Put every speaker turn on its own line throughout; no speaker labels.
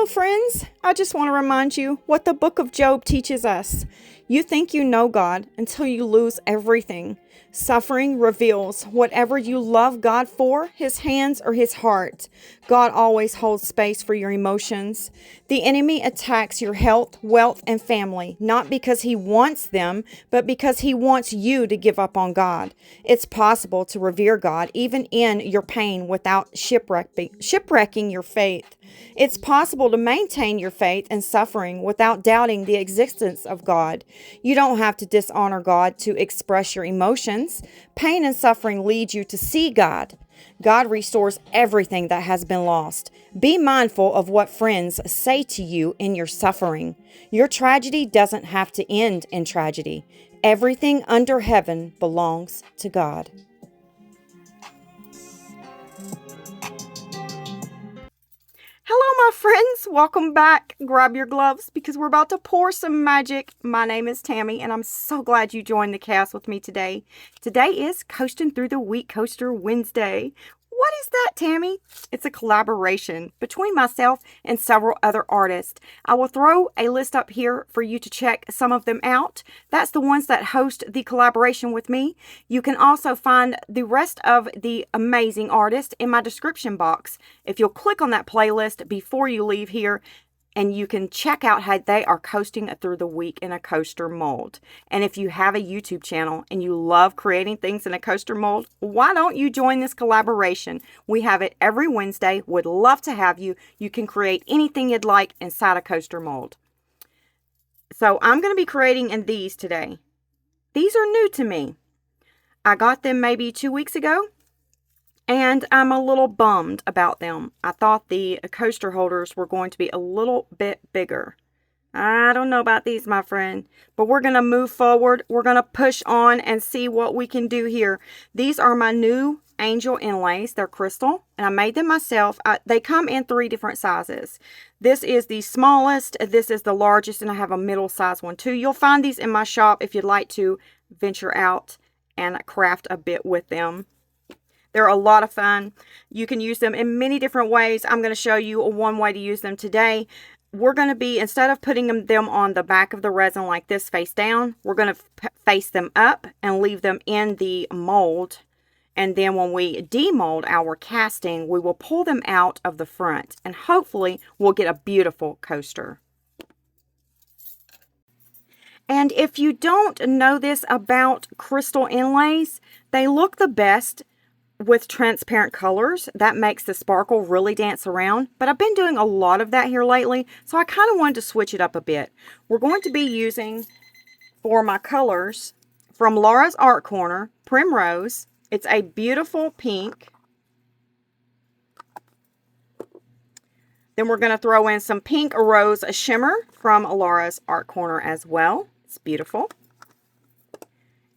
Hello, friends. I just want to remind you what the book of Job teaches us. You think you know God until you lose everything. Suffering reveals whatever you love God for, His hands or His heart. God always holds space for your emotions. The enemy attacks your health, wealth, and family, not because he wants them, but because he wants you to give up on God. It's possible to revere God even in your pain without shipwrecking your faith. It's possible to maintain your faith in suffering without doubting the existence of God. You don't have to dishonor God to express your emotions. Pain and suffering lead you to see God. God restores everything that has been lost. Be mindful of what friends say to you in your suffering. Your tragedy doesn't have to end in tragedy. Everything under heaven belongs to God. Hello, my friends. Welcome back. Grab your gloves because we're about to pour some magic. My name is Tammy, and I'm so glad you joined the cast with me today. Today is Coasting Through the Week Coaster Wednesday. What is that, Tammy? It's a collaboration between myself and several other artists. I will throw a list up here for you to check some of them out. That's the ones that host the collaboration with me. You can also find the rest of the amazing artists in my description box. If you'll click on that playlist before you leave here, and you can check out how they are coasting through the week in a coaster mold. And if you have a YouTube channel and you love creating things in a coaster mold, why don't you join this collaboration? We have it every Wednesday. Would love to have you. You can create anything you'd like inside a coaster mold. So I'm going to be creating in these today. These are new to me. I got them maybe 2 weeks ago. And I'm a little bummed about them. I thought the coaster holders were going to be a little bit bigger. I don't know about these, my friend. But we're going to move forward. We're going to push on and see what we can do here. These are my new angel inlays. They're crystal. And I made them myself. They come in 3 different sizes. This is the smallest. This is the largest. And I have a middle size one too. You'll find these in my shop if you'd like to venture out and craft a bit with them. They're a lot of fun. You can use them in many different ways. I'm going to show you one way to use them today. We're going to be, instead of putting them on the back of the resin like this face down, we're going to face them up and leave them in the mold. And then when we demold our casting, we will pull them out of the front. And hopefully we'll get a beautiful coaster. And if you don't know this about crystal inlays, they look the best with transparent colors. That makes the sparkle really dance around. But I've been doing a lot of that here lately, so I kind of wanted to switch it up a bit. We're going to be using, for my colors, from Laura's Art Corner, Primrose. It's a beautiful pink. Then we're going to throw in some Pink Rose Shimmer from Laura's Art Corner as well. It's beautiful.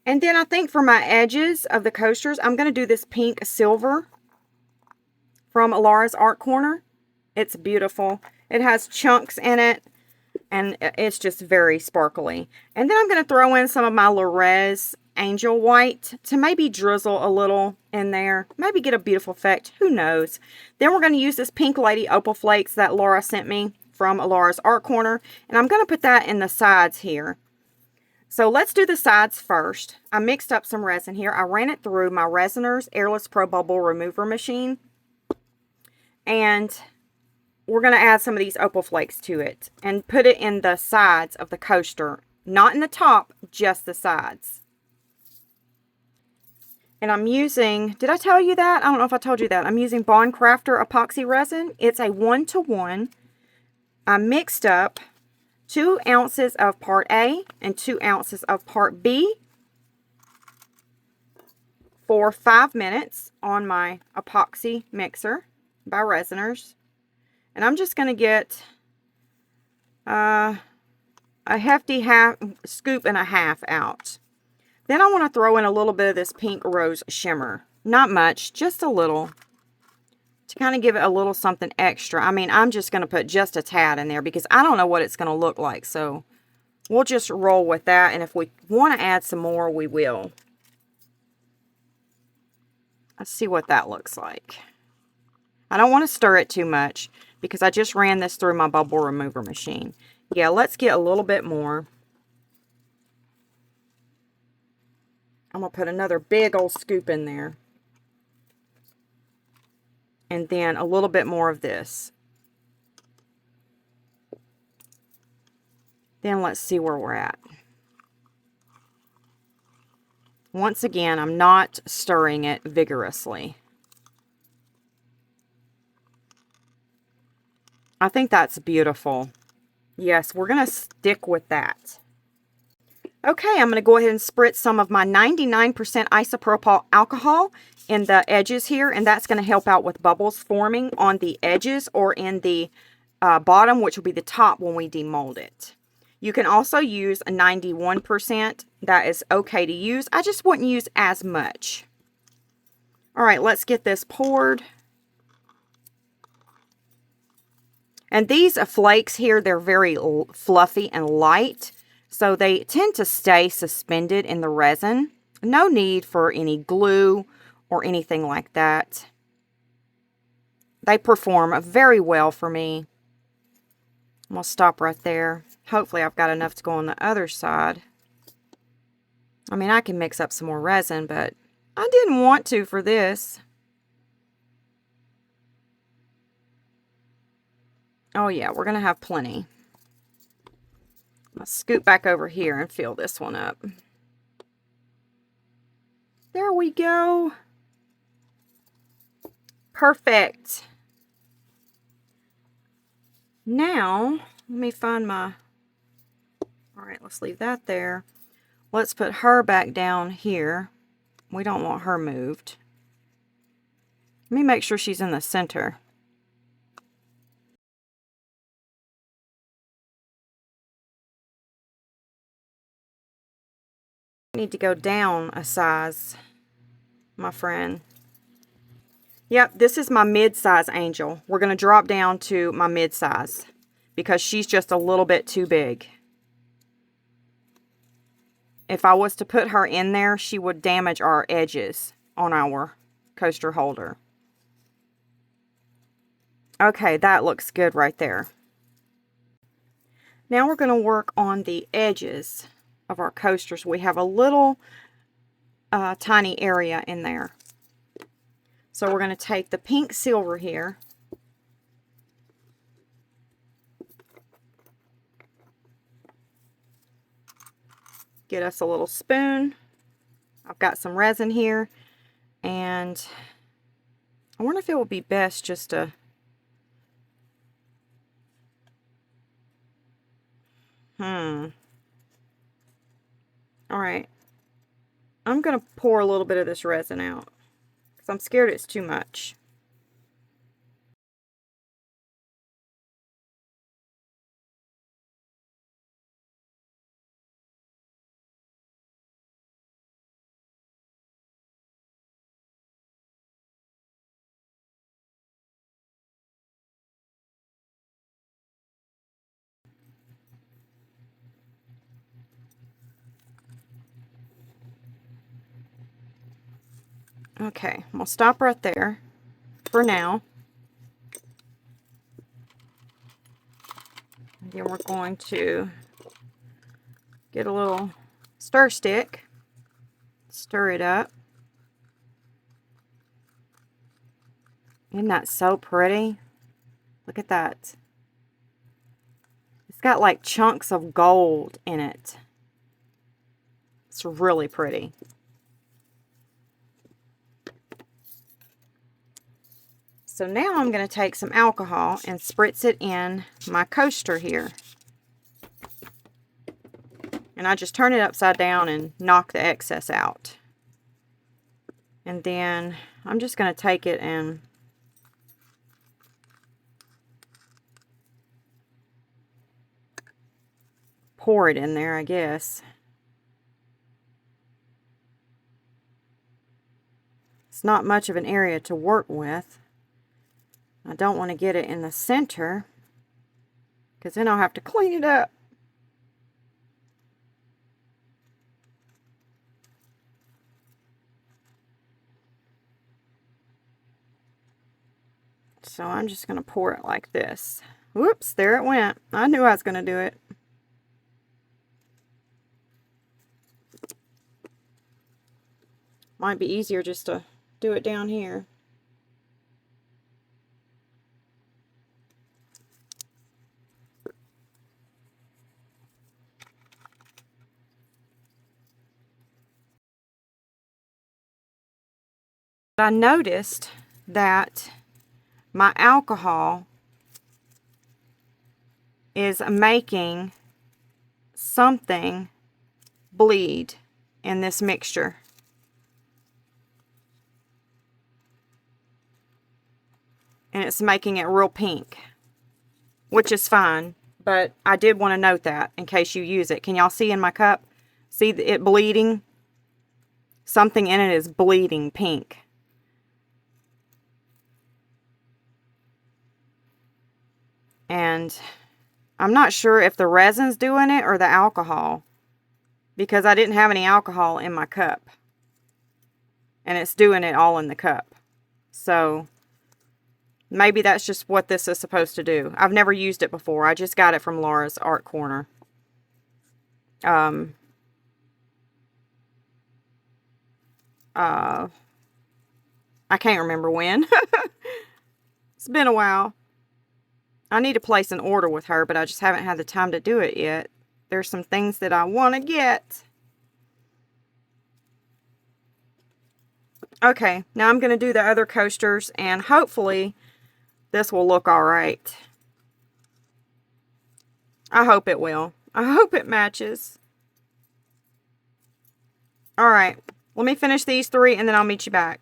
And then I think for my edges of the coasters, I'm going to do this pink silver from Laura's Art Corner. It's beautiful. It has chunks in it, and it's just very sparkly. And then I'm going to throw in some of my Lorez Angel White to maybe drizzle a little in there. Maybe get a beautiful effect. Who knows? Then we're going to use this Pink Lady Opal Flakes that Laura sent me from Laura's Art Corner. And I'm going to put that in the sides here. So let's do the sides first. I mixed up some resin here. I ran it through my Resiner's Airless Pro Bubble Remover machine. And we're going to add some of these opal flakes to it. And put it in the sides of the coaster. Not in the top, just the sides. And I'm using, did I tell you that? I don't know if I told you that. I'm using Bond Crafter epoxy resin. It's a 1-to-1. I mixed up 2 ounces of part A and 2 ounces of part B for 5 minutes on my epoxy mixer by Resiners. And I'm just going to get a hefty scoop and a half out. Then I want to throw in a little bit of this Pink Rose Shimmer. Not much, just a little. To kind of give it a little something extra. I mean, I'm just going to put just a tad in there because I don't know what it's going to look like. So we'll just roll with that. And if we want to add some more, we will. Let's see what that looks like. I don't want to stir it too much. because I just ran this through my bubble remover machine. Yeah, let's get a little bit more. I'm going to put another big old scoop in there. And then a little bit more of this. Then let's see where we're at. Once again, I'm not stirring it vigorously. I think that's beautiful. Yes, we're going to stick with that. Okay, I'm going to go ahead and spritz some of my 99% isopropyl alcohol in the edges here, and that's going to help out with bubbles forming on the edges or in the bottom, which will be the top when we demold it. You can also use a 91%. That is okay to use. I just wouldn't use as much. All right, let's get this poured. And these flakes here, they're very fluffy and light. So they tend to stay suspended in the resin. No need for any glue or anything like that. They perform very well for me. I'm going to stop right there. Hopefully I've got enough to go on the other side. I mean, I can mix up some more resin, but I didn't want to for this. Oh yeah, we're going to have plenty. I'll scoot back over here and fill this one up. There we go. Perfect. Now, let me find my... All right, let's leave that there. Let's put her back down here. We don't want her moved. Let me make sure she's in the center. Need to go down a size, my friend. Yep, this is my mid-size angel. We're going to drop down to my mid-size because she's just a little bit too big. If I was to put her in there, she would damage our edges on our coaster holder. Okay, that looks good right there. Now we're going to work on the edges of our coasters. We have a little tiny area in there. So we're going to take the pink silver here. Get us a little spoon. I've got some resin here. And I wonder if it would be best just to... Alright. I'm going to pour a little bit of this resin out, because I'm scared it's too much. Okay, I'm going to stop right there for now. And then we're going to get a little stir stick, stir it up. Isn't that so pretty? Look at that. It's got like chunks of gold in it. It's really pretty. So now I'm going to take some alcohol and spritz it in my coaster here. And I just turn it upside down and knock the excess out. And then I'm just going to take it and pour it in there, I guess. It's not much of an area to work with. I don't want to get it in the center, because then I'll have to clean it up. So I'm just going to pour it like this. Whoops, there it went. I knew I was going to do it. Might be easier just to do it down here. I noticed that my alcohol is making something bleed in this mixture. And it's making it real pink, which is fine, but I did want to note that in case you use it. Can y'all see in my cup? See it bleeding? Something in it is bleeding pink. And I'm not sure if the resin's doing it or the alcohol, because I didn't have any alcohol in my cup. And it's doing it all in the cup. So maybe that's just what this is supposed to do. I've never used it before. I just got it from Laura's Art Corner. I can't remember when. It's been a while. I need to place an order with her, but I just haven't had the time to do it yet. There's some things that I want to get. Okay, now I'm going to do the other coasters, and hopefully this will look alright. I hope it will. I hope it matches. Alright, let me finish these 3 and then I'll meet you back.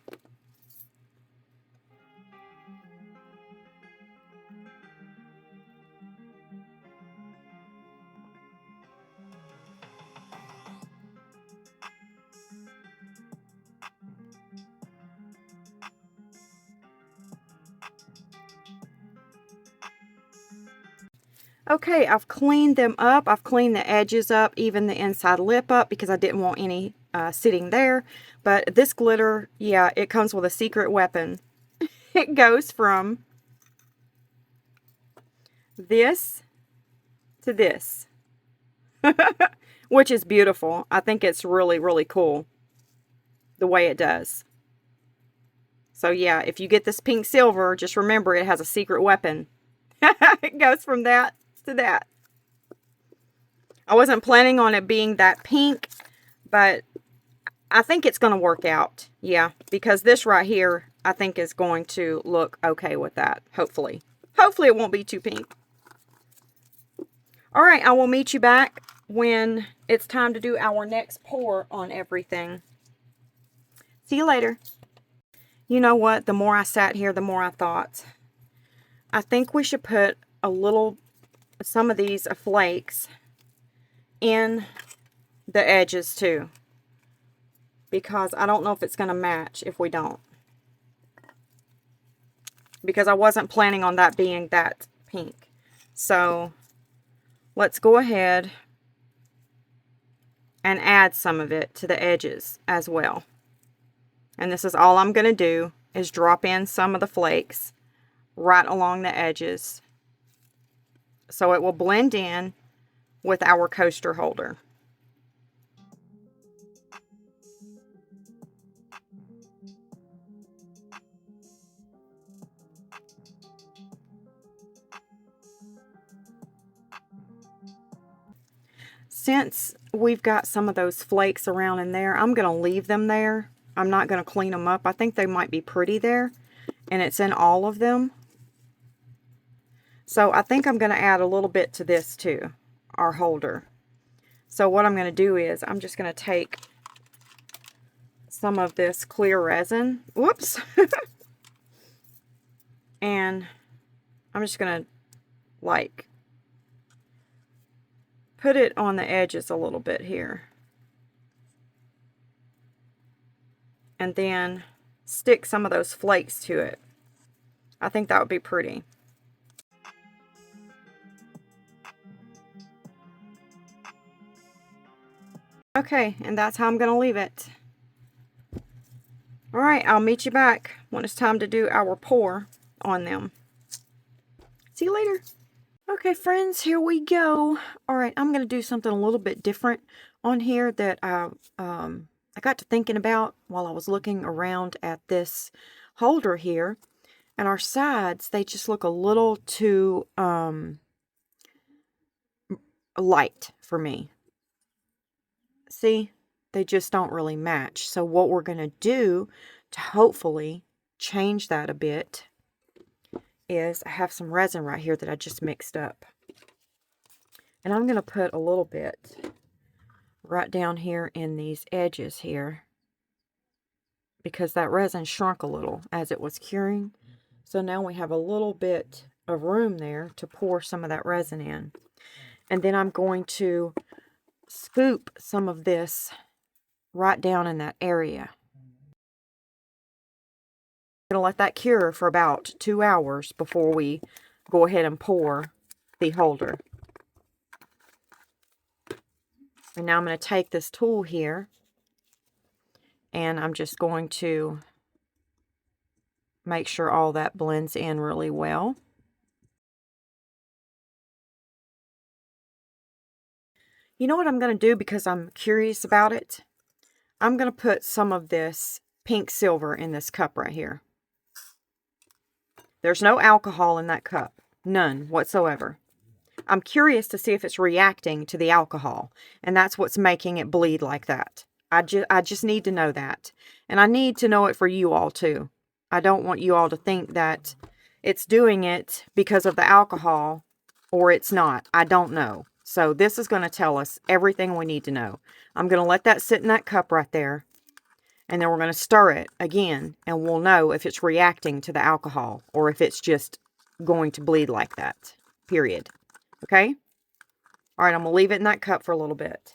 Okay, I've cleaned them up. I've cleaned the edges up, even the inside lip up, because I didn't want any sitting there. But this glitter, yeah, it comes with a secret weapon. It goes from this to this, which is beautiful. I think it's really, really cool the way it does. So yeah, if you get this pink silver, just remember it has a secret weapon. It goes from that to that. I wasn't planning on it being that pink, but I think it's going to work out. Yeah, because this right here, I think is going to look okay with that, hopefully. Hopefully it won't be too pink. Alright, I will meet you back when it's time to do our next pour on everything. See you later. You know what? The more I sat here, the more I thought, I think we should put some of these flakes in the edges too, because I don't know if it's going to match if we don't, because I wasn't planning on that being that pink. So let's go ahead and add some of it to the edges as well. And this is all I'm going to do, is drop in some of the flakes right along the edges, so it will blend in with our coaster holder. Since we've got some of those flakes around in there, I'm going to leave them there. I'm not going to clean them up. I think they might be pretty there, and it's in all of them. So I think I'm going to add a little bit to this too, our holder. So what I'm going to do is I'm just going to take some of this clear resin, whoops, and I'm just going to like put it on the edges a little bit here, and then stick some of those flakes to it. I think that would be pretty. Okay, and that's how I'm going to leave it. Alright, I'll meet you back when it's time to do our pour on them. See you later. Okay, friends, here we go. All right, I'm going to do something a little bit different on here that I got to thinking about while I was looking around at this holder here. And our sides, they just look a little too light for me. See, they just don't really match. So what we're going to do to hopefully change that a bit is I have some resin right here that I just mixed up. And I'm going to put a little bit right down here in these edges here, because that resin shrunk a little as it was curing. So now we have a little bit of room there to pour some of that resin in. And then I'm going to scoop some of this right down in that area. I'm going to let that cure for about 2 hours before we go ahead and pour the holder. And now I'm going to take this tool here, and I'm just going to make sure all that blends in really well. You know what I'm going to do, because I'm curious about it? I'm going to put some of this pink silver in this cup right here. There's no alcohol in that cup. None whatsoever. I'm curious to see if it's reacting to the alcohol, and that's what's making it bleed like that. I just need to know that. And I need to know it for you all too. I don't want you all to think that it's doing it because of the alcohol or it's not. I don't know. So this is going to tell us everything we need to know. I'm going to let that sit in that cup right there. And then we're going to stir it again. And we'll know if it's reacting to the alcohol or if it's just going to bleed like that. Period. Okay? All right, I'm going to leave it in that cup for a little bit.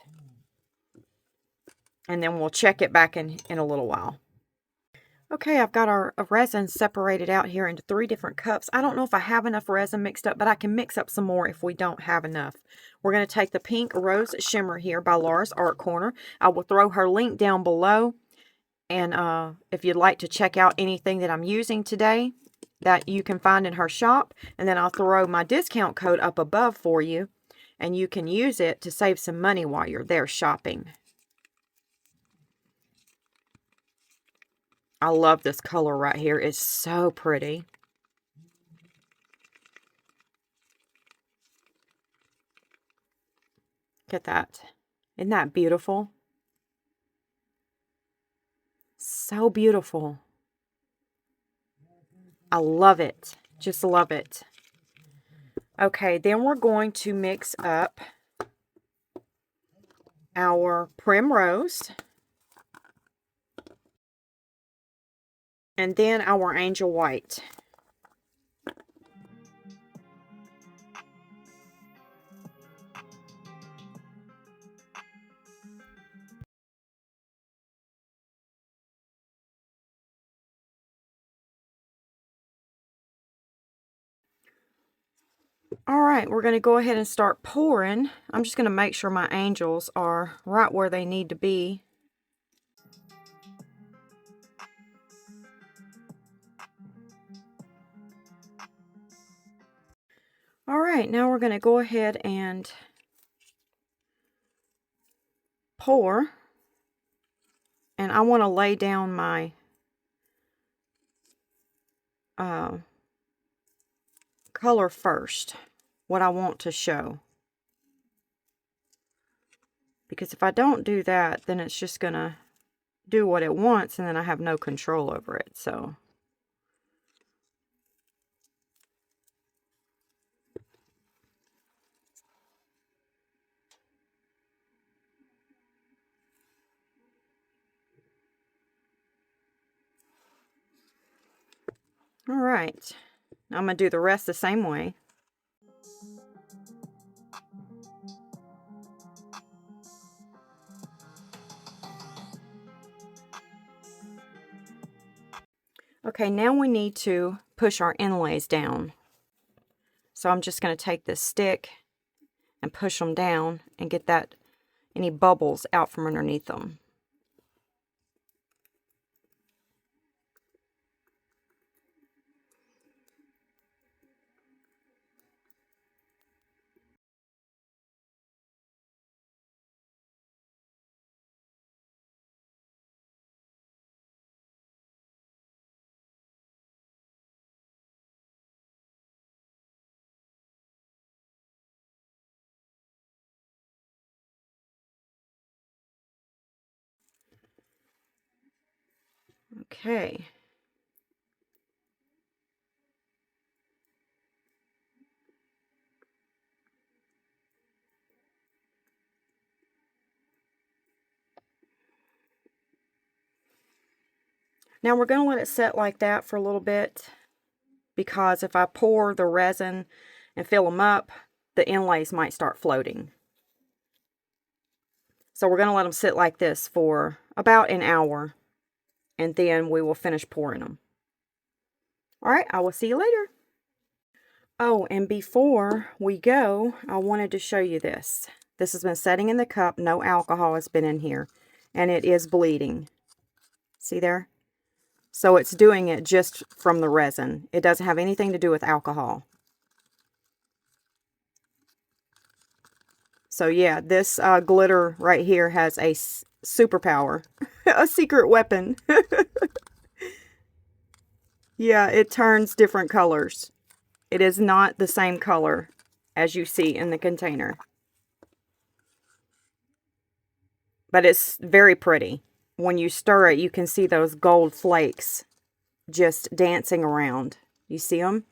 And then we'll check it back in a little while. Okay, I've got our resin separated out here into 3 different cups. I don't know if I have enough resin mixed up, but I can mix up some more if we don't have enough. We're going to take the Pink Rose Shimmer here by Laura's Art Corner. I will throw her link down below. And if you'd like to check out anything that I'm using today that you can find in her shop, and then I'll throw my discount code up above for you, and you can use it to save some money while you're there shopping. I love this color right here. It's so pretty. Look at that. Isn't that beautiful? So beautiful. I love it. Just love it. Okay, then we're going to mix up our Primrose. And then our Angel White. All right, we're going to go ahead and start pouring. I'm just going to make sure my angels are right where they need to be. All right, now we're going to go ahead and pour. And I want to lay down my color first, what I want to show. Because if I don't do that, then it's just going to do what it wants, and then I have no control over it. So all right, I'm going to do the rest the same way. Okay, now we need to push our inlays down. So I'm just going to take this stick and push them down and get that any bubbles out from underneath them. Okay. Now we're going to let it set like that for a little bit, because if I pour the resin and fill them up, the inlays might start floating. So we're going to let them sit like this for about an hour, and then we will finish pouring them. All right, I will see you later. Oh, and before we go, I wanted to show you this. This has been setting in the cup. No alcohol has been in here, and it is bleeding. See there? So it's doing it just from the resin. It doesn't have anything to do with alcohol. So yeah, this glitter right here has a superpower, a secret weapon. Yeah, it turns different colors. It is not the same color as you see in the container. But it's very pretty. When you stir it, you can see those gold flakes just dancing around. You see them?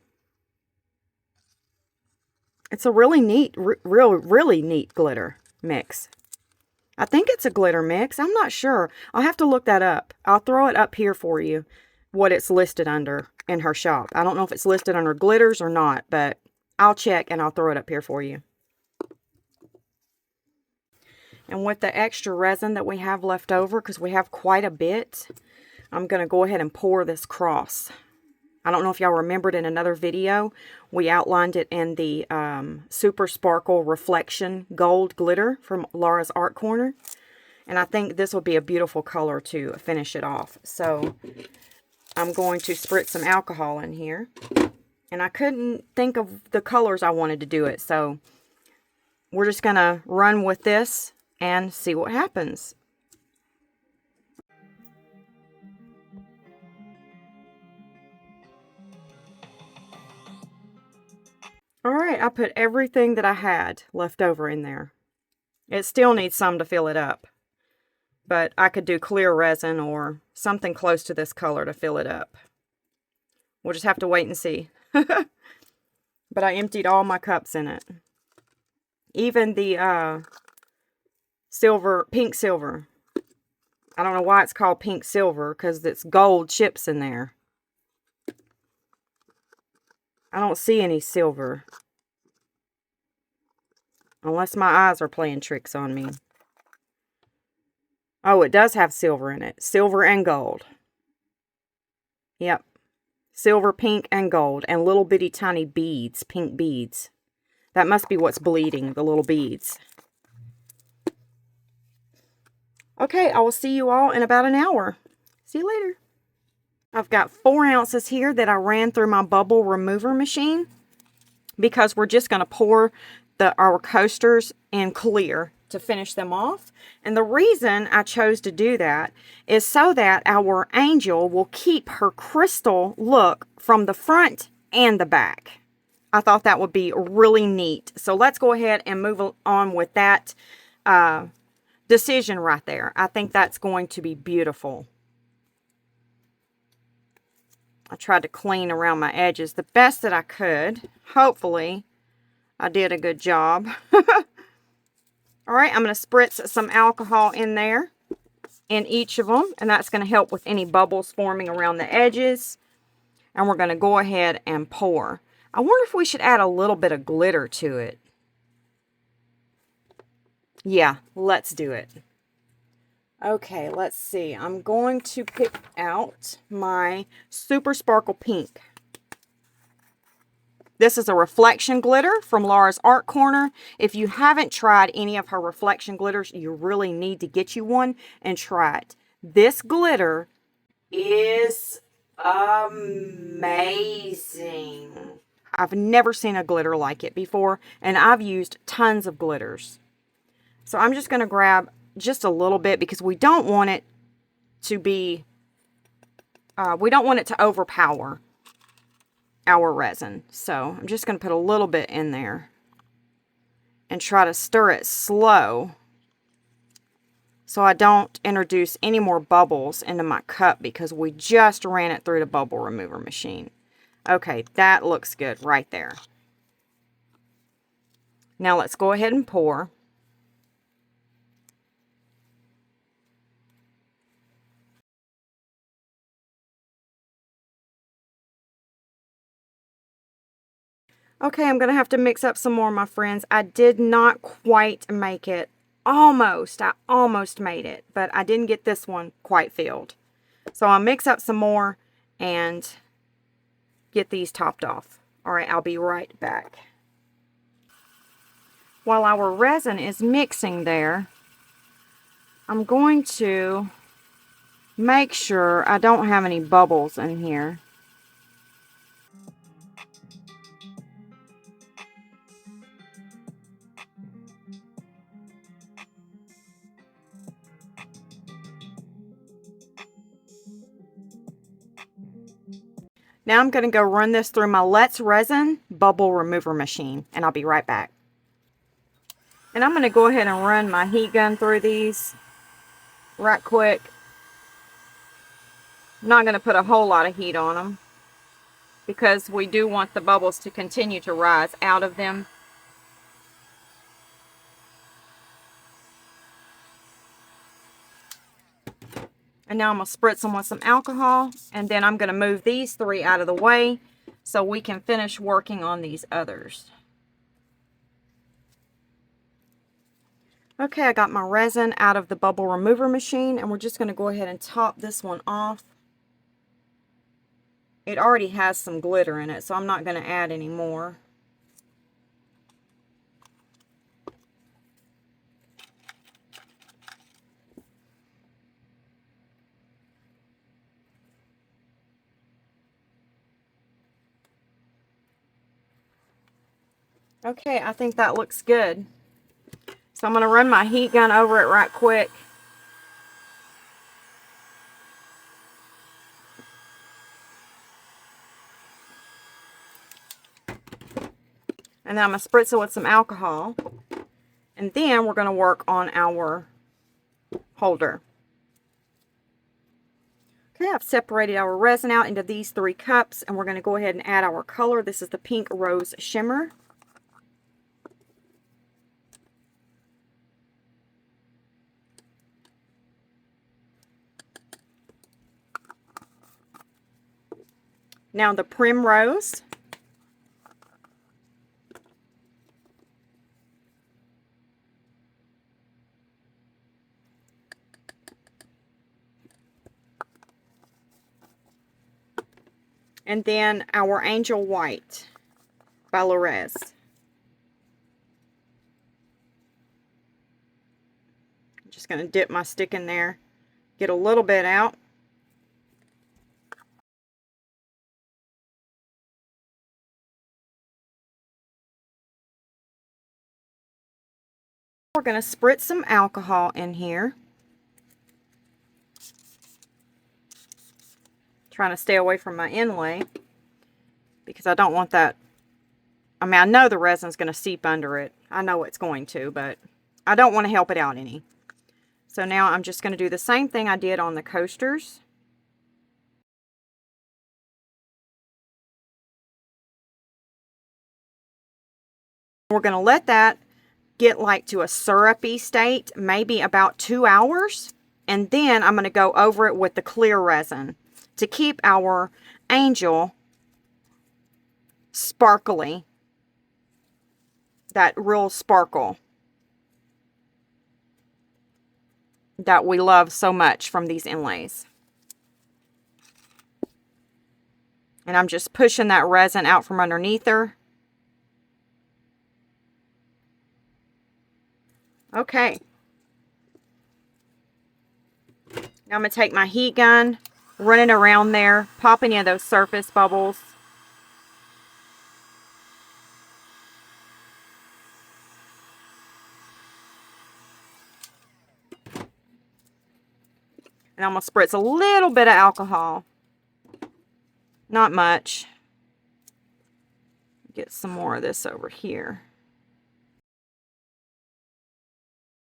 It's a really neat, really neat glitter mix. I think it's a glitter mix. I'm not sure. I'll have to look that up. I'll throw it up here for you, what it's listed under in her shop. I don't know if it's listed under glitters or not, but I'll check and I'll throw it up here for you. And with the extra resin that we have left over, because we have quite a bit, I'm going to go ahead and pour this cross. I don't know if y'all remembered in another video, we outlined it in the Super Sparkle Reflection Gold Glitter from Laura's Art Corner. And I think this will be a beautiful color to finish it off. So I'm going to spritz some alcohol in here. And I couldn't think of the colors I wanted to do it. So we're just going to run with this and see what happens. Alright, I put everything that I had left over in there. It still needs some to fill it up. But I could do clear resin or something close to this color to fill it up. We'll just have to wait and see. But I emptied all my cups in it. Even the pink silver. I don't know why it's called pink silver, because it's gold chips in there. I don't see any silver. Unless my eyes are playing tricks on me. Oh, it does have silver in it. Silver and gold. Yep. Silver, pink, and gold. And little bitty tiny beads. Pink beads. That must be what's bleeding. The little beads. Okay, I will see you all in about an hour. See you later. I've got 4 ounces here that I ran through my bubble remover machine, because we're just going to pour our coasters in clear to finish them off. And the reason I chose to do that is so that our angel will keep her crystal look from the front and the back. I thought that would be really neat. So let's go ahead and move on with that decision right there. I think that's going to be beautiful. I tried to clean around my edges the best that I could. Hopefully, I did a good job. Alright, I'm going to spritz some alcohol in there, in each of them. And that's going to help with any bubbles forming around the edges. And we're going to go ahead and pour. I wonder if we should add a little bit of glitter to it. Yeah, let's do it. Okay, let's see. I'm going to pick out my Super Sparkle Pink. This is a reflection glitter from Laura's Art Corner. If you haven't tried any of her reflection glitters, you really need to get you one and try it. This glitter is amazing. I've never seen a glitter like it before, and I've used tons of glitters. So I'm just going to grab just a little bit, because we don't want it to be, we don't want it to overpower our resin. So I'm just going to put a little bit in there and try to stir it slow so I don't introduce any more bubbles into my cup because we just ran it through the bubble remover machine. Okay, that looks good right there. Now let's go ahead and pour. Okay, I'm going to have to mix up some more, my friends. I did not quite make it. Almost. I almost made it, but I didn't get this one quite filled. So I'll mix up some more and get these topped off. All right, I'll be right back. While our resin is mixing there, I'm going to make sure I don't have any bubbles in here. Now I'm going to go run this through my Let's Resin bubble remover machine, and I'll be right back. And I'm going to go ahead and run my heat gun through these right quick. I'm not going to put a whole lot of heat on them because we do want the bubbles to continue to rise out of them. And now I'm going to spritz them with some alcohol, and then I'm going to move these three out of the way so we can finish working on these others. Okay, I got my resin out of the bubble remover machine, and we're just going to go ahead and top this one off. It already has some glitter in it, so I'm not going to add any more. Okay, I think that looks good. So I'm going to run my heat gun over it right quick. And then I'm going to spritz it with some alcohol. And then we're going to work on our holder. Okay, I've separated our resin out into these 3 cups, and we're going to go ahead and add our color. This is the Pink Rose Shimmer. Now the Primrose. And then our Angel White by Lorez. I'm just going to dip my stick in there, get a little bit out. We're going to spritz some alcohol in here. Trying to stay away from my inlay because I don't want that. I mean, I know the resin's going to seep under it. I know it's going to, but I don't want to help it out any. So now I'm just going to do the same thing I did on the coasters. We're going to let that get like to a syrupy state, maybe about 2 hours. And then I'm going to go over it with the clear resin to keep our angel sparkly. That real sparkle that we love so much from these inlays. And I'm just pushing that resin out from underneath her. Okay. Now I'm going to take my heat gun, run it around there, pop any of those surface bubbles. And I'm going to spritz a little bit of alcohol. Not much. Get some more of this over here.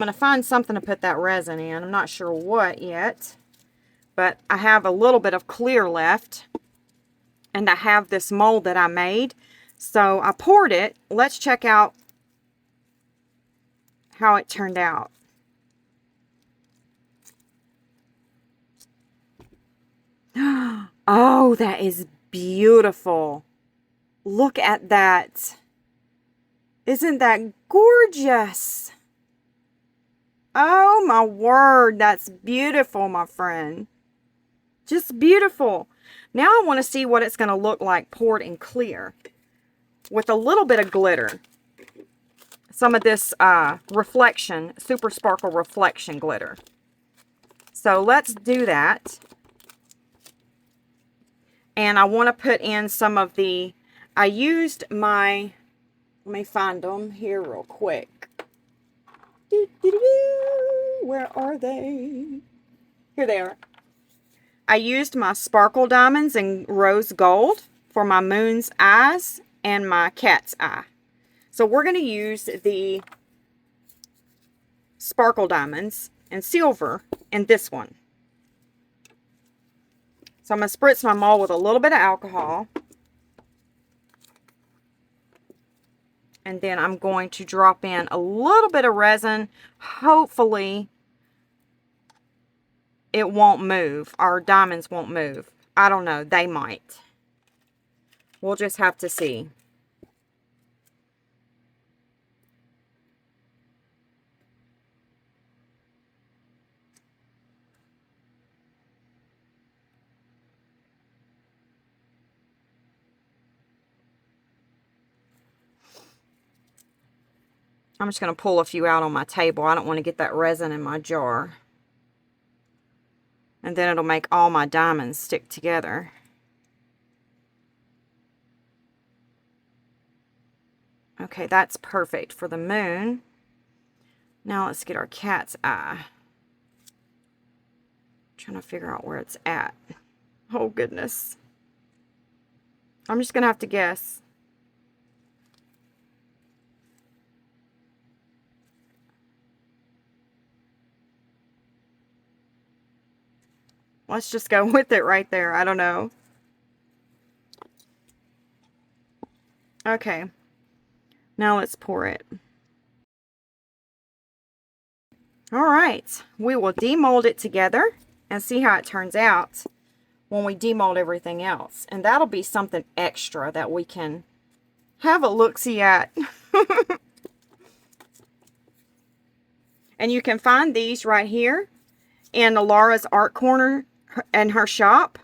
I'm going to find something to put that resin in. I'm not sure what yet. But I have a little bit of clear left. And I have this mold that I made. So I poured it. Let's check out how it turned out. Oh, that is beautiful. Look at that. Isn't that gorgeous? Oh my word, that's beautiful, my friend. Just beautiful. Now I want to see what it's going to look like poured in clear with a little bit of glitter. Some of this reflection, super sparkle reflection glitter. So let's do that. And I want to put in some of the, I used my, let me find them here real quick. Where are they? Here they are. I used my sparkle diamonds in rose gold for my moon's eyes and my cat's eye. So we're going to use the sparkle diamonds and silver in this one. So I'm going to spritz my mold with a little bit of alcohol. And then I'm going to drop in a little bit of resin. Hopefully it won't move. Our diamonds won't move. I don't know. They might. We'll just have to see. I'm just going to pull a few out on my table. I don't want to get that resin in my jar. And then it'll make all my diamonds stick together. Okay, that's perfect for the moon. Now let's get our cat's eye. Trying to figure out where it's at. Oh, goodness. I'm just going to have to guess. Let's just go with it right there. I don't know. Okay. Now let's pour it. All right. We will demold it together and see how it turns out when we demold everything else. And that'll be something extra that we can have a look-see at. And you can find these right here in Laura's Art Corner in her shop.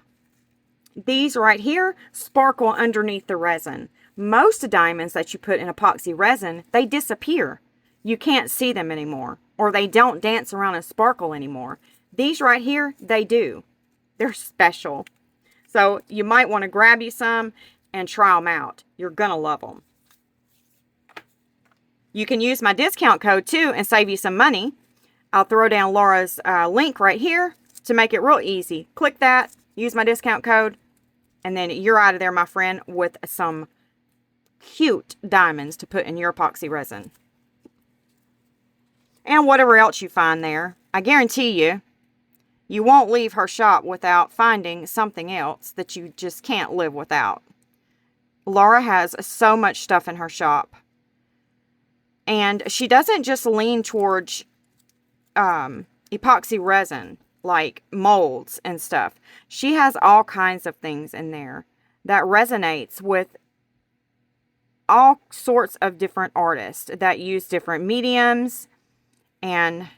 These right here sparkle underneath the resin. Most diamonds that you put in epoxy resin, they disappear. You can't see them anymore, or they don't dance around and sparkle anymore. These right here, they do. They're special. So you might want to grab you some and try them out. You're going to love them. You can use my discount code too and save you some money. I'll throw down Laura's link right here to make it real easy. Click that, use my discount code, and then you're out of there, my friend, with some cute diamonds to put in your epoxy resin. And whatever else you find there. I guarantee you, you won't leave her shop without finding something else that you just can't live without. Laura has so much stuff in her shop. And she doesn't just lean towards epoxy resin, like molds and stuff. She has all kinds of things in there that resonates with all sorts of different artists that use different mediums and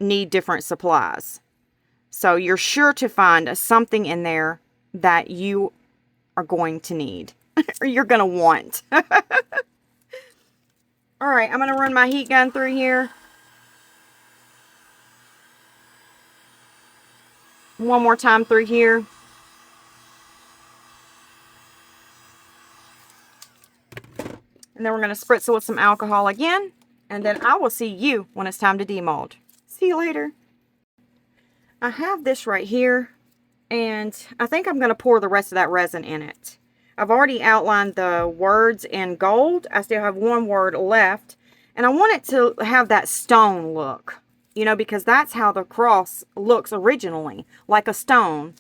need different supplies. So you're sure to find something in there that you are going to need or you're going to want. All right, I'm going to run my heat gun through here. One more time through here. And then we're going to spritz it with some alcohol again. And then I will see you when it's time to demold. See you later. I have this right here. And I think I'm going to pour the rest of that resin in it. I've already outlined the words in gold. I still have one word left. And I want it to have that stone look, you know, because that's how the cross looks originally, like a stone.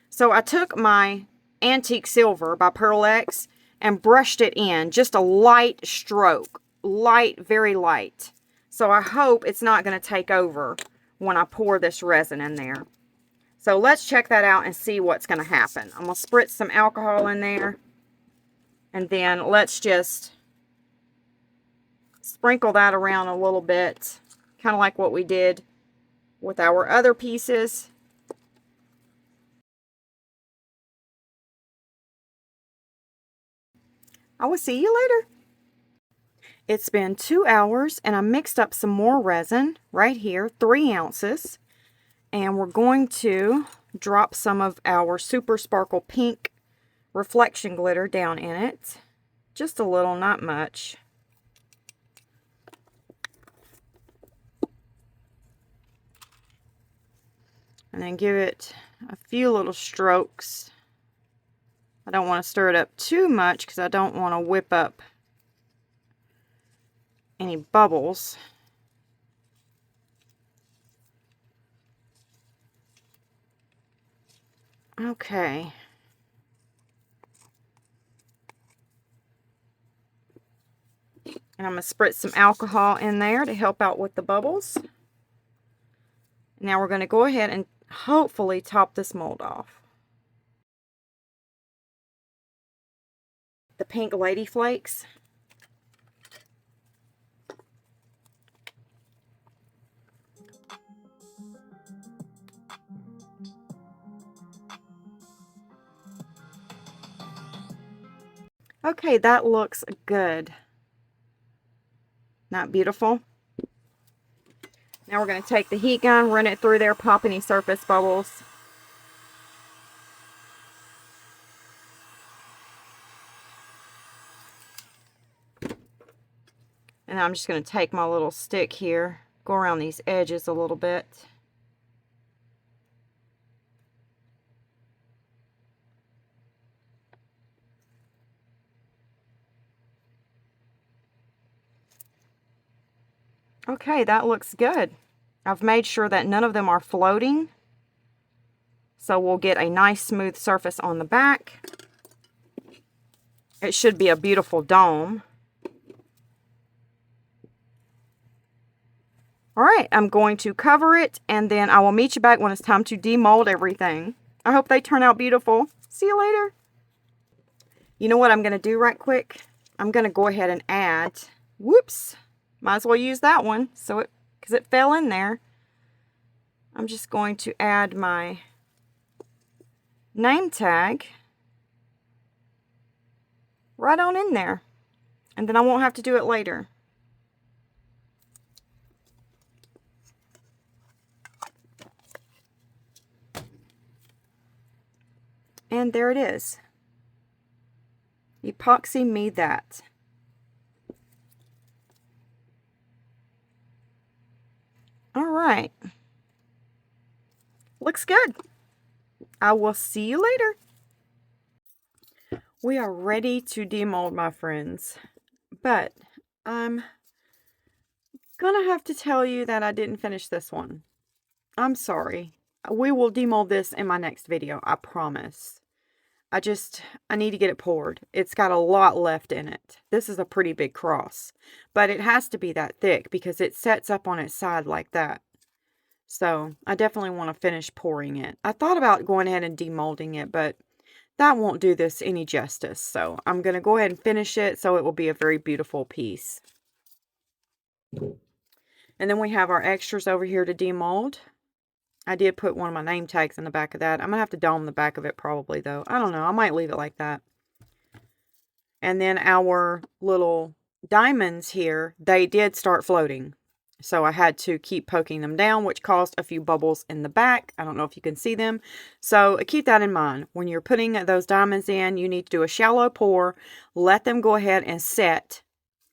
So I took my Antique Silver by Pearl X and brushed it in, just a light stroke, light, very light. So I hope it's not going to take over when I pour this resin in there. So let's check that out and see what's going to happen. I'm going to spritz some alcohol in there. And then let's just sprinkle that around a little bit. Kind of like what we did with our other pieces. I will see you later. It's been 2 hours and I mixed up some more resin right here, 3 ounces. And we're going to drop some of our Super Sparkle Pink reflection glitter down in it. Just a little, not much. And then give it a few little strokes. I don't want to stir it up too much because I don't want to whip up any bubbles. Okay. And I'm going to spritz some alcohol in there to help out with the bubbles. Now we're going to go ahead and hopefully top this mold off. The pink lady flakes. Okay, that looks good. Not beautiful? Now we're going to take the heat gun, run it through there, pop any surface bubbles. And I'm just going to take my little stick here, go around these edges a little bit. Okay, that looks good. I've made sure that none of them are floating. So we'll get a nice smooth surface on the back. It should be a beautiful dome. Alright, I'm going to cover it and then I will meet you back when it's time to demold everything. I hope they turn out beautiful. See you later. You know what I'm going to do right quick? I'm going to go ahead and add, whoops, might as well use that one because it fell in there. I'm just going to add my name tag right on in there. And then I won't have to do it later. And there it is. Epoxy me that. All right. Looks good. I will see you later. We are ready to demold, my friends. But I'm gonna have to tell you that I didn't finish this one. I'm sorry. We will demold this in my next video, I promise. I need to get it poured. It's got a lot left in it. This is a pretty big cross. But it has to be that thick because it sets up on its side like that. So I definitely want to finish pouring it. I thought about going ahead and demolding it, but that won't do this any justice. So I'm going to go ahead and finish it so it will be a very beautiful piece. And then we have our extras over here to demold. I did put one of my name tags in the back of that. I'm going to have to dome the back of it probably, though. I don't know. I might leave it like that. And then our little diamonds here, they did start floating. So I had to keep poking them down, which caused a few bubbles in the back. I don't know if you can see them. So keep that in mind. When you're putting those diamonds in, you need to do a shallow pour. Let them go ahead and set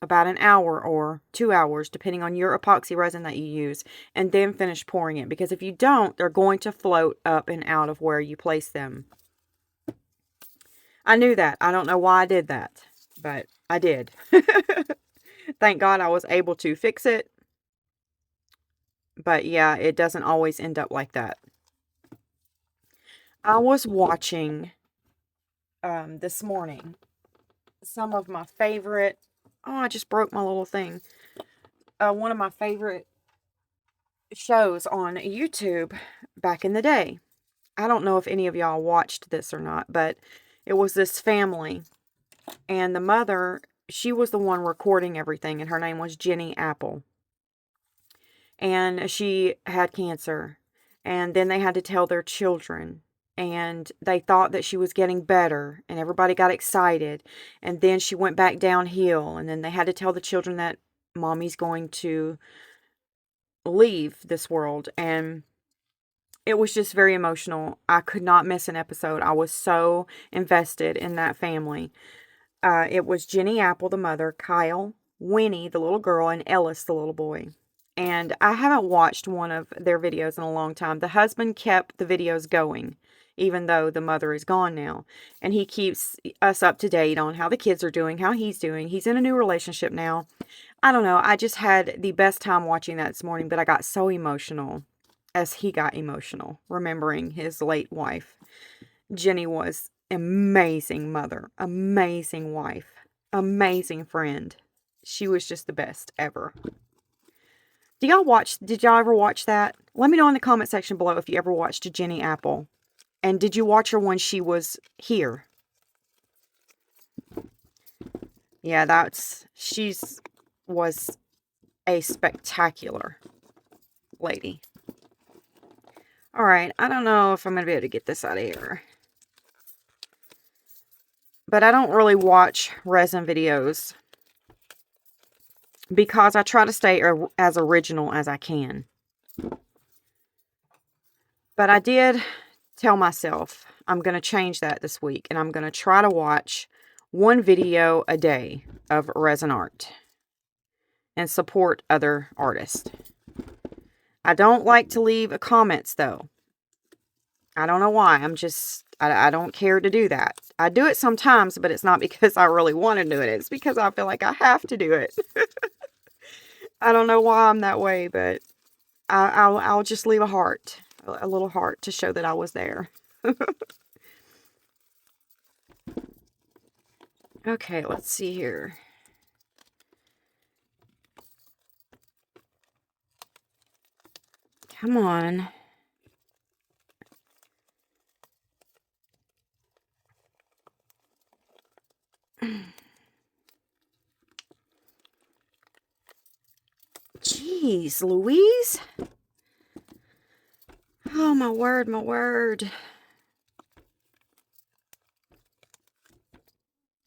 about an hour or 2 hours, depending on your epoxy resin that you use, and then finish pouring it. Because if you don't, they're going to float up and out of where you place them. I knew that. I don't know why I did that, but I did. Thank God I was able to fix it. But yeah, it doesn't always end up like that. I was watching this morning some of my favorite, oh, I just broke my little thing. One of my favorite shows on YouTube back in the day. I don't know if any of y'all watched this or not, but it was this family, and the mother, she was the one recording everything, and her name was Jenny Apple. And she had cancer, and then they had to tell their children, and they thought that she was getting better, and everybody got excited, and then she went back downhill, and then they had to tell the children that mommy's going to leave this world, and it was just very emotional. I could not miss an episode. I was so invested in that family. It was Jenny Apple, the mother, Kyle, Winnie, the little girl, and Ellis, the little boy. And I haven't watched one of their videos in a long time. The husband kept the videos going, even though the mother is gone now. And he keeps us up to date on how the kids are doing, how he's doing. He's in a new relationship now. I don't know. I just had the best time watching that this morning, but I got so emotional as he got emotional, remembering his late wife. Jenny was amazing mother, amazing wife, amazing friend. She was just the best ever. Did y'all ever watch that? Let me know in the comment section below if you ever watched Jenny Apple. And did you watch her when she was here? Yeah, she's was a spectacular lady. All right, I don't know if I'm going to be able to get this out of here. But I don't really watch resin videos because I try to stay as original as I can. But I did tell myself I'm going to change that this week, and I'm going to try to watch one video a day of resin art and support other artists. I don't like to leave comments, though. I don't know why. I don't care to do that. I do it sometimes, but it's not because I really want to do it. It's because I feel like I have to do it. I don't know why I'm that way, but I'll just leave a heart, a little heart to show that I was there. Okay, let's see here. Come on. Jeez, Louise. Oh, my word, my word.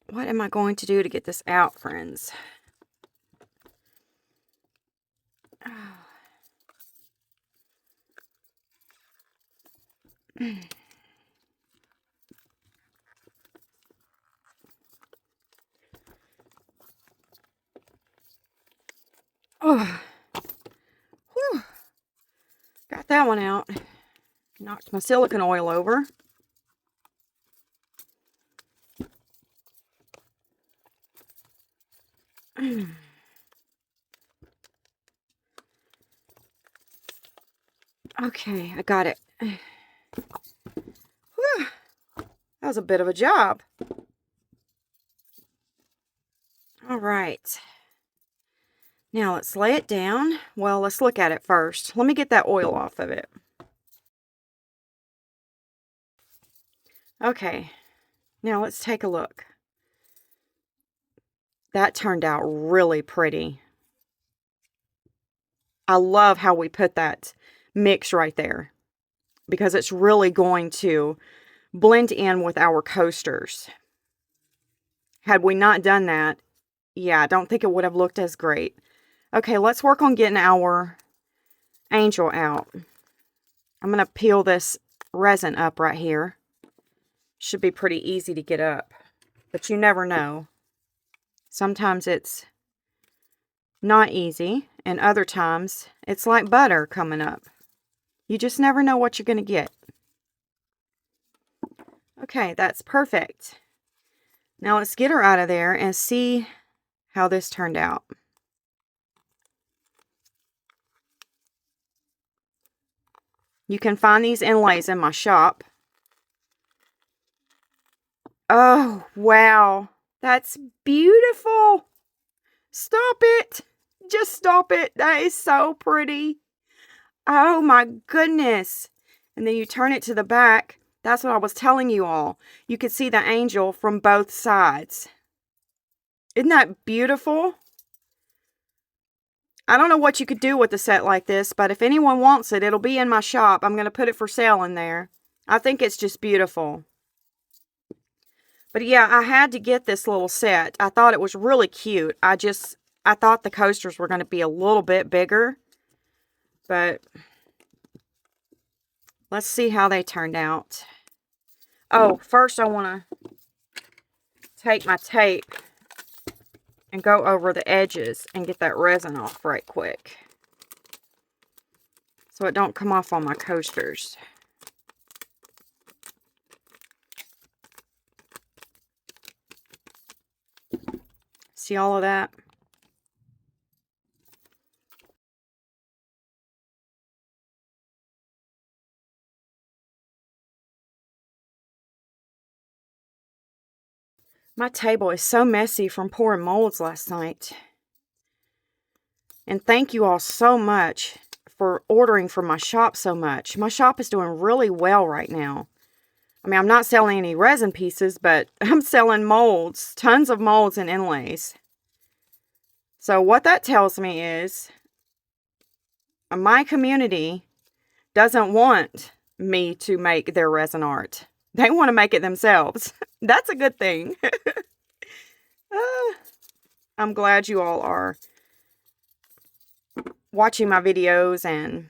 What am I going to do to get this out, friends? Oh, whew. Got that one out. Knocked my silicone oil over. Okay, I got it. Whew. That was a bit of a job. All right. Now let's lay it down. Well, let's look at it first. Let me get that oil off of it. Okay, now let's take a look. That turned out really pretty. I love how we put that mix right there because it's really going to blend in with our coasters. Had we not done that, yeah, I don't think it would have looked as great. Okay, let's work on getting our angel out. I'm going to peel this resin up right here. Should be pretty easy to get up, but you never know. Sometimes it's not easy, and other times it's like butter coming up. You just never know what you're going to get. Okay, that's perfect. Now let's get her out of there and see how this turned out. You can find these inlays in my shop. Oh, wow. That's beautiful. Stop it. Just stop it. That is so pretty. Oh my goodness. And then you turn it to the back. That's what I was telling you all. You could see the angel from both sides. Isn't that beautiful? I don't know what you could do with a set like this, but if anyone wants it, it'll be in my shop. I'm going to put it for sale in there. I think it's just beautiful. But yeah, I had to get this little set. I thought it was really cute. I thought the coasters were going to be a little bit bigger. But let's see how they turned out. Oh, first I want to take my tape and go over the edges and get that resin off right quick, so it don't come off on my coasters. See all of that? My table is so messy from pouring molds last night. And thank you all so much for ordering from my shop so much. My shop is doing really well right now. I mean, I'm not selling any resin pieces, but I'm selling molds. Tons of molds and inlays. So what that tells me is my community doesn't want me to make their resin art. They want to make it themselves. That's a good thing. I'm glad you all are watching my videos and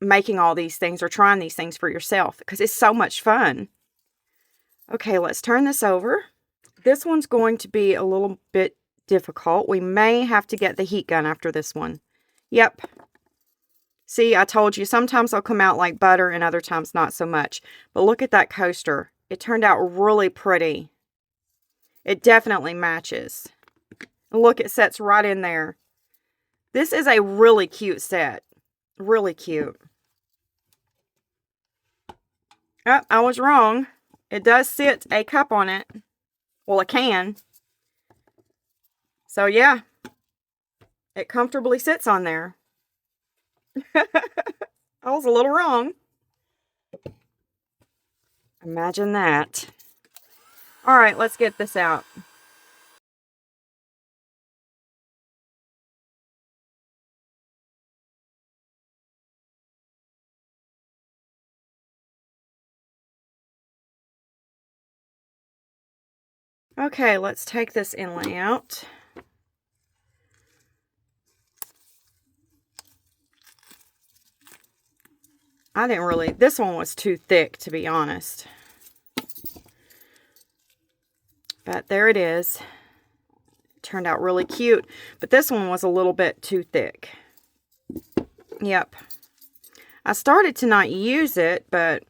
making all these things or trying these things for yourself, because it's so much fun. Okay, let's turn this over. This one's going to be a little bit difficult. We may have to get the heat gun after this one. Yep. See, I told you, sometimes they'll come out like butter and other times not so much. But look at that coaster. It turned out really pretty. It definitely matches. Look, it sets right in there. This is a really cute set. Really cute. Oh, I was wrong. It does sit a cup on it. Well, a can. So yeah, it comfortably sits on there. I was a little wrong. Imagine that. All right, let's get this out. Okay, let's take this inlay out. I didn't really, this one was too thick, to be honest. But there it is. It turned out really cute. But this one was a little bit too thick. Yep. I started to not use it, but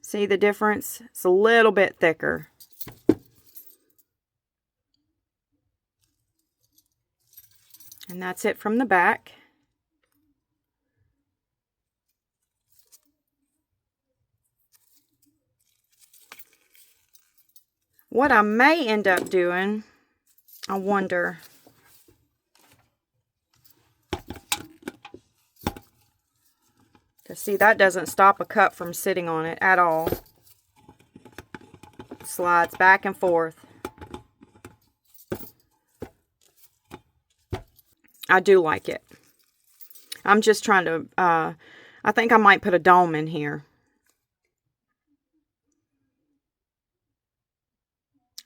see the difference? It's a little bit thicker. And that's it from the back. What I may end up doing, I wonder. To see, that doesn't stop a cup from sitting on it at all. Slides back and forth. I do like it. I'm just trying to, I think I might put a dome in here.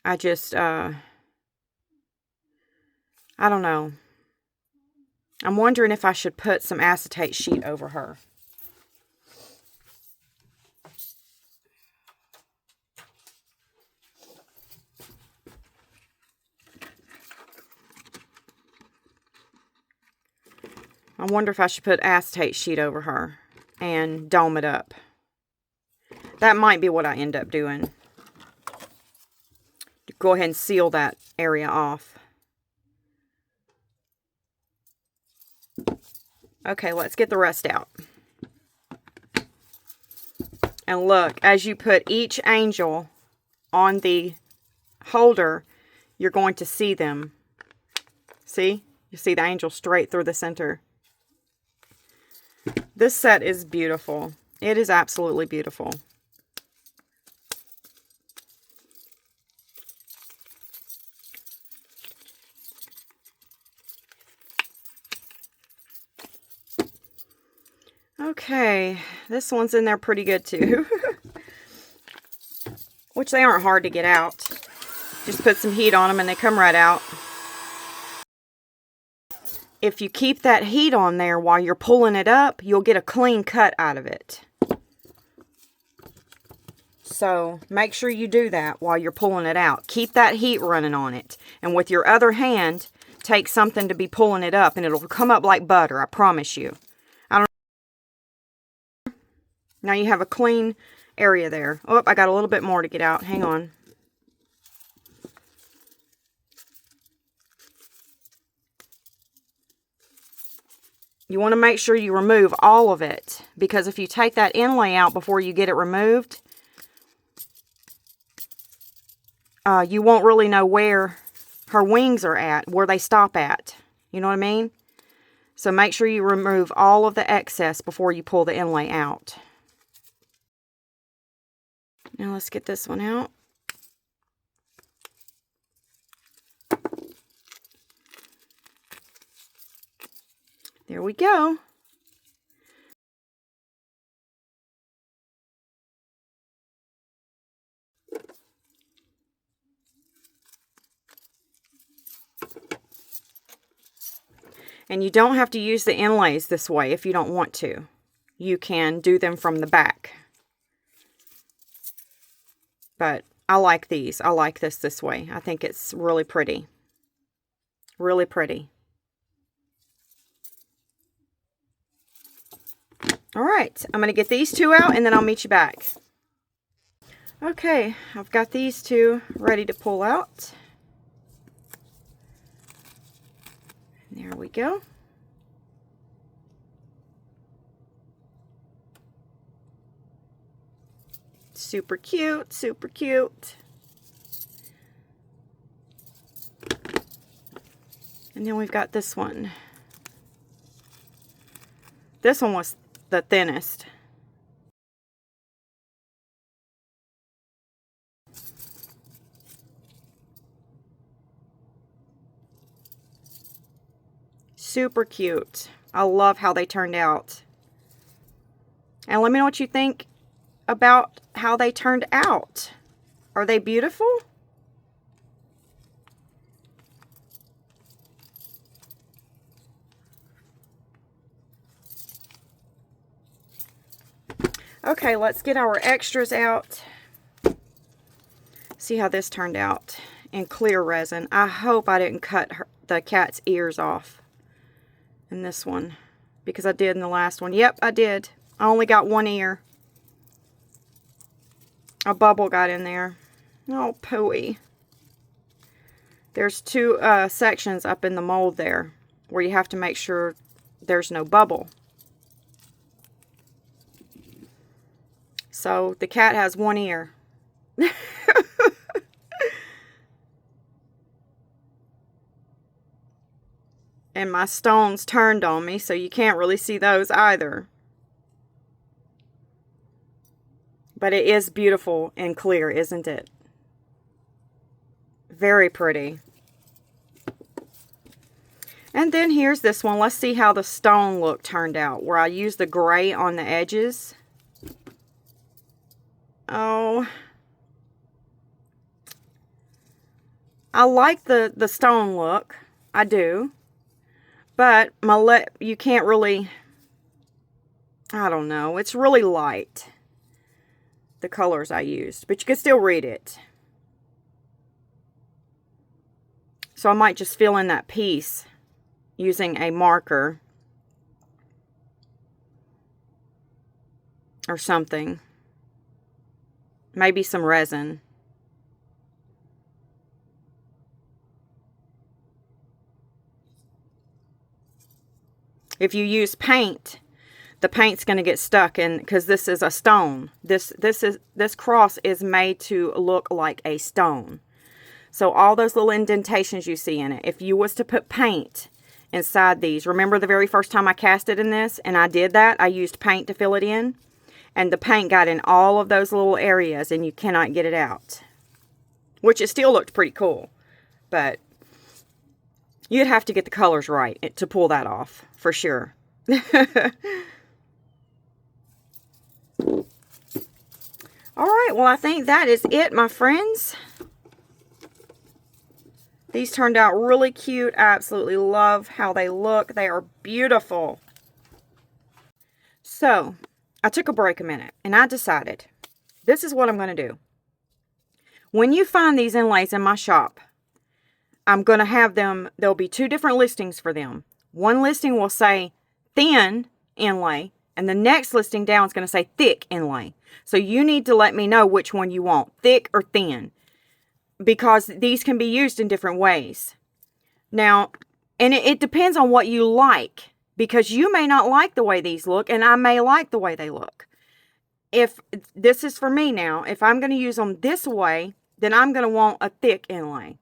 I just, I don't know. I'm wondering if I should put some acetate sheet over her. I wonder if I should put acetate sheet over her and dome it up. That might be what I end up doing. Go ahead and seal that area off. Okay, let's get the rest out. And look, as you put each angel on the holder, you're going to see them. See? You see the angel straight through the center. This set is beautiful. It is absolutely beautiful. Okay, this one's in there pretty good too. Which they aren't hard to get out. Just put some heat on them and they come right out. If you keep that heat on there while you're pulling it up, you'll get a clean cut out of it. So make sure you do that while you're pulling it out. Keep that heat running on it. And with your other hand, take something to be pulling it up and it'll come up like butter, I promise you. Now you have a clean area there. Oh, I got a little bit more to get out. Hang on. You want to make sure you remove all of it, because if you take that inlay out before you get it removed, you won't really know where her wings are at, where they stop at. You know what I mean? So make sure you remove all of the excess before you pull the inlay out. Now let's get this one out. There we go. And you don't have to use the inlays this way if you don't want to. You can do them from the back. But I like these. I like this way. I think it's really pretty. Really pretty. Alright, I'm going to get these two out and then I'll meet you back. Okay, I've got these two ready to pull out. There we go. Super cute, super cute. And then we've got this one. This one was the thinnest. Super cute. I love how they turned out. And let me know what you think about how they turned out. Are they beautiful? Okay, let's get our extras out. See how this turned out in clear resin. I hope I didn't cut the cat's ears off in this one, because I did in the last one. Yep, I did. I only got one ear. A bubble got in there. Oh, pooey. There's two sections up in the mold there where you have to make sure there's no bubble. So the cat has one ear. And my stones turned on me, so you can't really see those either. But it is beautiful and clear, isn't it? Very pretty. And then here's this one. Let's see how the stone look turned out, where I used the gray on the edges. Oh, I like the stone look. I do. But you can't really, I don't know. It's really light, the colors I used. But you can still read it. So I might just fill in that piece using a marker or something. Maybe some resin. If you use paint, the paint's going to get stuck in, because this is a stone. This cross is made to look like a stone. So all those little indentations you see in it, if you was to put paint inside these, remember the very first time I cast it in this, and I did that, I used paint to fill it in, and the paint got in all of those little areas, and you cannot get it out. Which it still looked pretty cool, but you'd have to get the colors right to pull that off, for sure. Alright, well I think that is it, my friends. These turned out really cute. I absolutely love how they look. They are beautiful. So, I took a break a minute, and I decided, this is what I'm going to do. When you find these inlays in my shop, I'm going to have them, there'll be 2 different listings for them. One listing will say thin inlay, and the next listing down is going to say thick inlay. So you need to let me know which one you want, thick or thin, because these can be used in different ways. Now, and it depends on what you like, because you may not like the way these look, and I may like the way they look. If this is for me now, if I'm going to use them this way, then I'm going to want a thick inlay,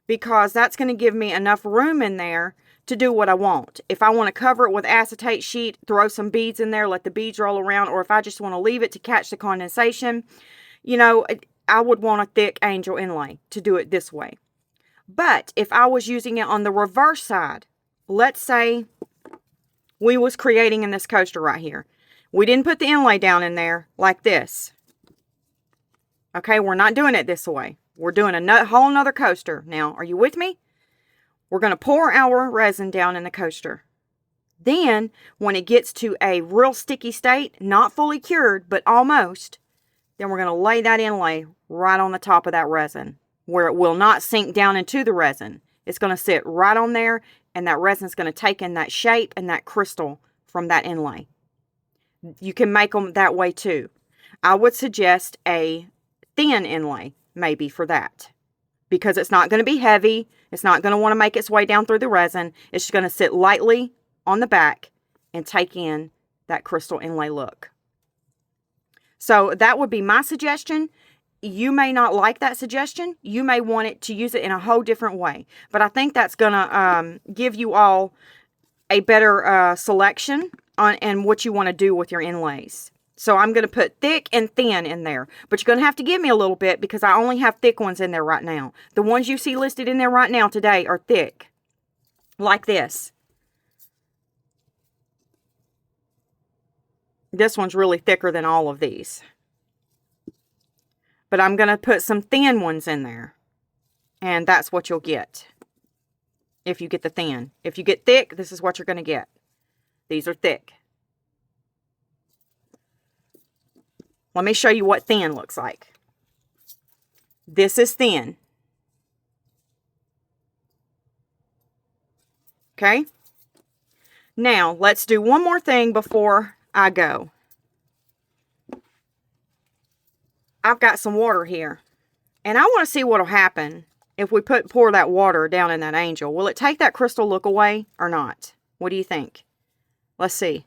because that's going to give me enough room in there to do what I want. If I want to cover it with acetate sheet, throw some beads in there, let the beads roll around, or if I just want to leave it to catch the condensation, you know, I would want a thick angel inlay to do it this way. But if I was using it on the reverse side, let's say we was creating in this coaster right here. We didn't put the inlay down in there like this. Okay, we're not doing it this way. We're doing a whole nother coaster. Now, are you with me? We're going to pour our resin down in the coaster. Then, when it gets to a real sticky state, not fully cured, but almost, then we're going to lay that inlay right on the top of that resin, where it will not sink down into the resin. It's going to sit right on there, and that resin is going to take in that shape and that crystal from that inlay. You can make them that way too. I would suggest a thin inlay, maybe, for that, because it's not going to be heavy. It's not going to want to make its way down through the resin. It's just going to sit lightly on the back and take in that crystal inlay look. So that would be my suggestion. You may not like that suggestion. You may want it to use it in a whole different way. But I think that's going to give you all a better selection on and what you want to do with your inlays. So I'm going to put thick and thin in there. But you're going to have to give me a little bit, because I only have thick ones in there right now. The ones you see listed in there right now today are thick. Like this. This one's really thicker than all of these. But I'm going to put some thin ones in there. And that's what you'll get. If you get the thin. If you get thick, this is what you're going to get. These are thick. Let me show you what thin looks like. This is thin. Okay? Now, let's do one more thing before I go. I've got some water here, and I want to see what will happen if we pour that water down in that angel. Will it take that crystal look away or not? What do you think? Let's see.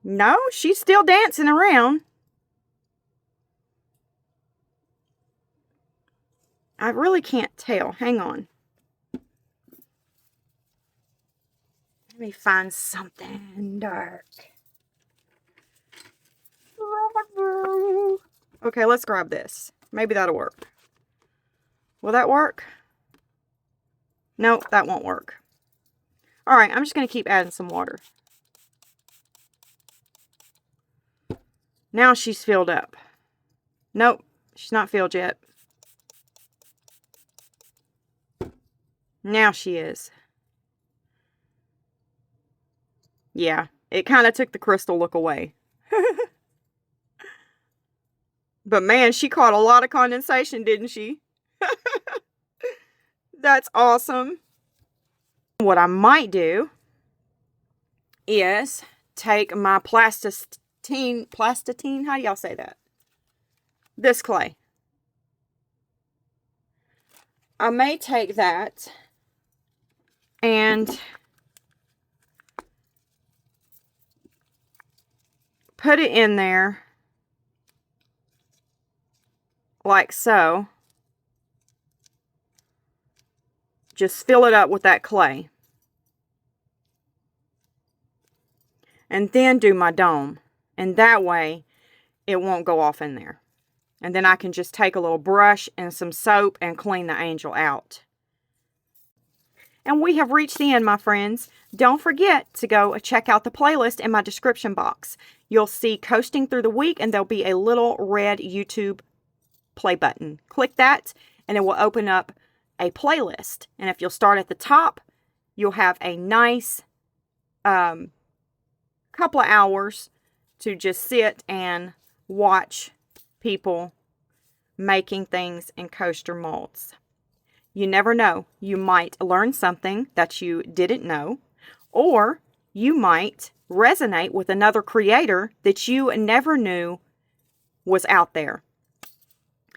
No, she's still dancing around. I really can't tell. Hang on. Let me find something dark. Okay, let's grab this. Maybe that'll work. Will that work? No, that won't work. Alright, I'm just going to keep adding some water. Now she's filled up. Nope, she's not filled yet. Now she is. Yeah, it kind of took the crystal look away. But man, she caught a lot of condensation, didn't she? That's awesome. What I might do is take my plastitine, how do y'all say that? This clay. I may take that and put it in there like so. Just fill it up with that clay. And then do my dome. And that way, it won't go off in there. And then I can just take a little brush and some soap and clean the angel out. And we have reached the end, my friends. Don't forget to go check out the playlist in my description box. You'll see Coasting Through the Week, and there'll be a little red YouTube play button. Click that, and it will open up a playlist. And if you'll start at the top, you'll have a nice couple of hours to just sit and watch people making things in coaster molds. You never know. You might learn something that you didn't know, or you might resonate with another creator that you never knew was out there.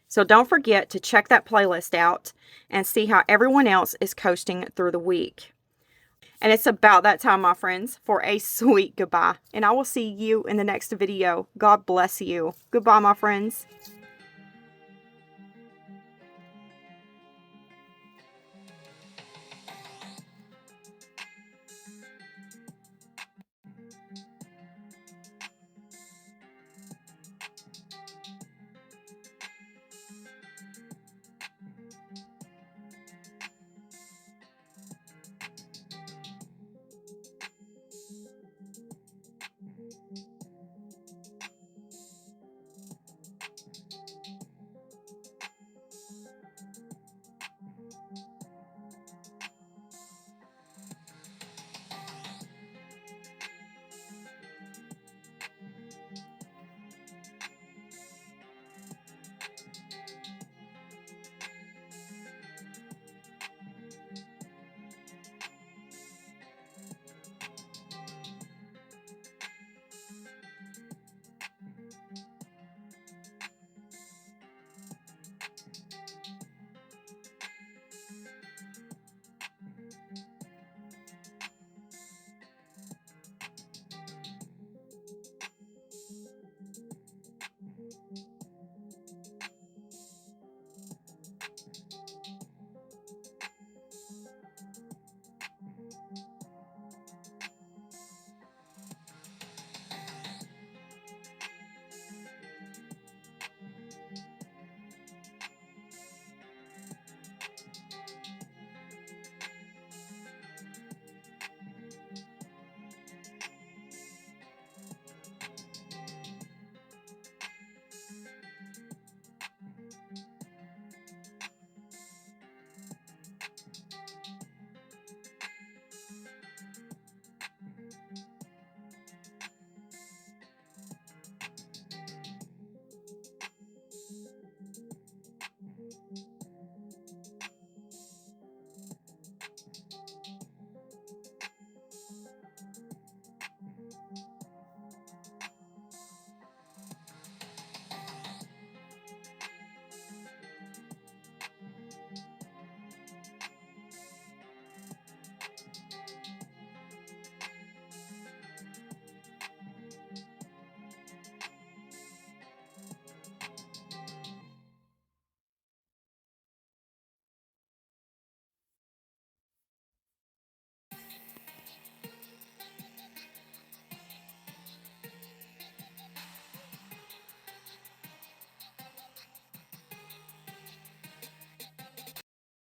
So don't forget to check that playlist out and see how everyone else is coasting through the week. And it's about that time, my friends, for a sweet goodbye. And I will see you in the next video. God bless you. Goodbye, my friends.